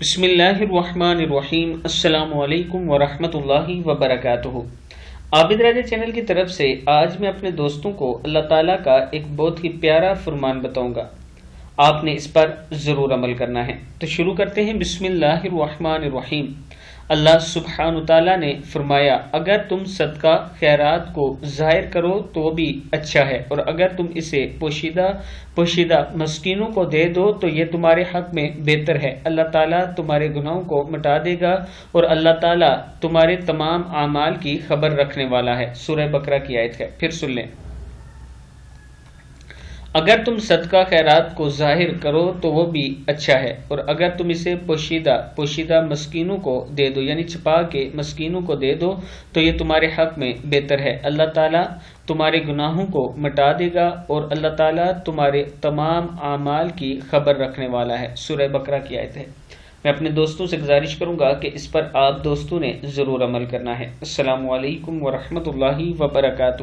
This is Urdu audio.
بسم اللہ الرحمن الرحیم۔ السلام علیکم ورحمۃ اللہ وبرکاتہ۔ عابد راجہ چینل کی طرف سے آج میں اپنے دوستوں کو اللہ تعالیٰ کا ایک بہت ہی پیارا فرمان بتاؤں گا، آپ نے اس پر ضرور عمل کرنا ہے۔ تو شروع کرتے ہیں۔ بسم اللہ الرحمن الرحیم۔ اللہ سبحانہ تعالیٰ نے فرمایا، اگر تم صدقہ خیرات کو ظاہر کرو تو وہ بھی اچھا ہے، اور اگر تم اسے پوشیدہ مسکینوں کو دے دو تو یہ تمہارے حق میں بہتر ہے۔ اللہ تعالیٰ تمہارے گناہوں کو مٹا دے گا، اور اللہ تعالیٰ تمہارے تمام اعمال کی خبر رکھنے والا ہے۔ سورہ بقرہ کی آیت ہے، پھر سن لیں۔ اگر تم صدقہ خیرات کو ظاہر کرو تو وہ بھی اچھا ہے، اور اگر تم اسے پوشیدہ مسکینوں کو دے دو، یعنی چھپا کے مسکینوں کو دے دو تو یہ تمہارے حق میں بہتر ہے۔ اللہ تعالیٰ تمہارے گناہوں کو مٹا دے گا، اور اللہ تعالیٰ تمہارے تمام اعمال کی خبر رکھنے والا ہے۔ سورہ بقرہ کی آیت ہے۔ میں اپنے دوستوں سے گزارش کروں گا کہ اس پر آپ دوستوں نے ضرور عمل کرنا ہے۔ السلام علیکم ورحمۃ اللہ وبرکاتہ۔